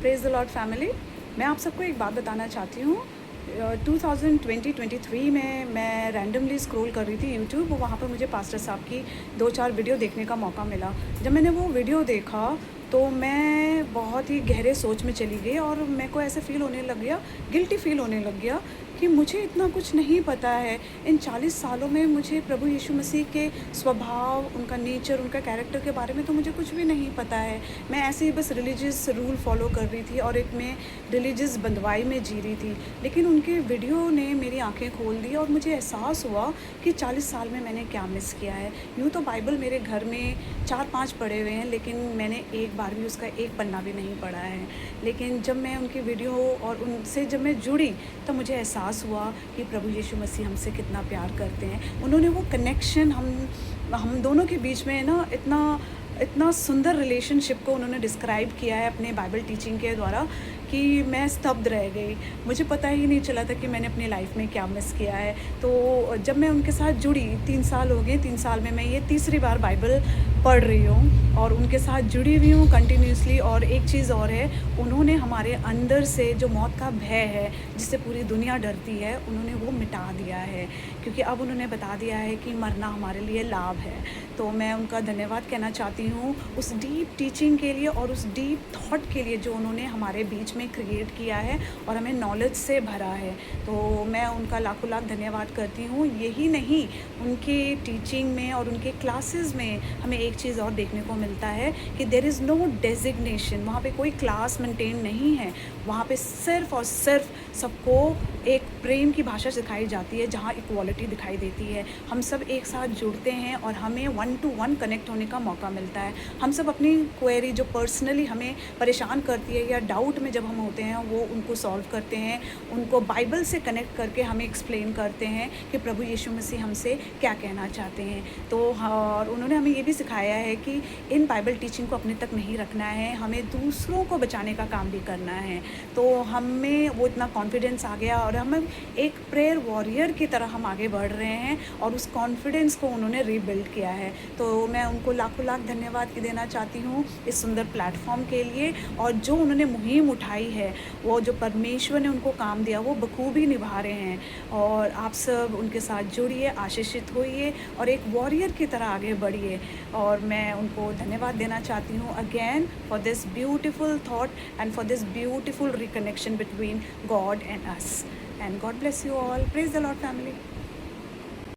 Praise the Lord family. मैं आप सबको एक बात बताना चाहती हूँ। 2023 में मैं रैंडमली स्क्रॉल कर रही थी यूट्यूब, वहाँ पर मुझे पास्टर साहब की 2-4 वीडियो देखने का मौका मिला। जब मैंने वो वीडियो देखा तो मैं बहुत ही गहरे सोच में चली गई और मेरे को ऐसे फ़ील होने लग गया, गिल्टी फ़ील होने लग गया कि मुझे इतना कुछ नहीं पता है। इन 40 सालों में मुझे प्रभु यीशु मसीह के स्वभाव, उनका नेचर, उनका कैरेक्टर के बारे में तो मुझे कुछ भी नहीं पता है। मैं ऐसे ही बस रिलीजियस रूल फ़ॉलो कर रही थी और एक मैं रिलीजियस बँधुआई में जी रही थी। लेकिन उनके वीडियो ने मेरी आँखें खोल दी और मुझे एहसास हुआ कि 40 साल में मैंने क्या मिस किया है। यूँ तो बाइबल मेरे घर में 4-5 पढ़े हुए हैं, लेकिन मैंने एक बार भी उसका एक पन्ना भी नहीं पढ़ा है। लेकिन जब मैं उनकी वीडियो और उनसे जब मैं जुड़ी, तो मुझे एहसास हुआ कि प्रभु यीशु मसीह हमसे कितना प्यार करते हैं। उन्होंने वो कनेक्शन हम दोनों के बीच में ना इतना इतना सुंदर रिलेशनशिप को उन्होंने डिस्क्राइब किया है अपने बाइबल टीचिंग के द्वारा कि मैं स्तब्ध रह गई। मुझे पता ही नहीं चला था कि मैंने अपनी लाइफ में क्या मिस किया है। तो जब मैं उनके साथ जुड़ी, 3 साल हो गए, 3 साल में मैं ये तीसरी बार बाइबल पढ़ रही हूँ और उनके साथ जुड़ी हुई हूँ कंटिन्यूअसली। और एक चीज़ और है, उन्होंने हमारे अंदर से जो मौत का भय है, जिससे पूरी दुनिया डरती है, उन्होंने वो मिटा दिया है। क्योंकि अब उन्होंने बता दिया है कि मरना हमारे लिए लाभ है। तो मैं उनका धन्यवाद कहना चाहती हूँ उस डीप टीचिंग के लिए और उस डीप थॉट के लिए जो उन्होंने हमारे बीच में क्रिएट किया है और हमें नॉलेज से भरा है। तो मैं उनका लाखों लाख धन्यवाद करती हूँ। यही नहीं, उनके टीचिंग में और उनके क्लासेस में हमें एक चीज़ और देखने को मिलता है कि देयर इज़ नो डेजिग्नेशन। वहाँ पे कोई क्लास मेंटेन नहीं है। वहाँ पे सिर्फ़ और सिर्फ सबको एक प्रेम की भाषा सिखाई जाती है, जहाँ इक्वालिटी दिखाई देती है। हम सब एक साथ जुड़ते हैं और हमें 1 टू 1 कनेक्ट होने का मौका मिलता है। हम सब अपनी क्वेरी जो पर्सनली हमें परेशान करती है या डाउट में जब हम होते हैं, वो उनको सॉल्व करते हैं। उनको बाइबल से कनेक्ट करके हमें एक्सप्लेन करते हैं कि प्रभु यीशु मसीह हमसे क्या कहना चाहते हैं। तो और उन्होंने हमें ये भी सिखाया है कि इन बाइबल टीचिंग को अपने तक नहीं रखना है, हमें दूसरों को बचाने का काम भी करना है। तो हमें वो इतना कॉन्फिडेंस आ गया और हम एक प्रेयर वॉरियर की तरह हम आगे बढ़ रहे हैं और उस कॉन्फिडेंस को उन्होंने रीबिल्ड किया है। तो मैं उनको लाखों लाख धन्यवाद देना चाहती हूँ इस सुंदर प्लेटफॉर्म के लिए। और जो उन्होंने मुहिम उठाई है, वो जो परमेश्वर ने उनको काम दिया, वो बखूबी निभा रहे हैं। और आप सब उनके साथ जुड़िए, आशीषित होइए और एक वॉरियर की तरह आगे बढ़िए। और मैं उनको धन्यवाद देना चाहती हूँ again for this beautiful thought and for this beautiful reconnection between God and us. And God bless you all. Praise the Lord, family.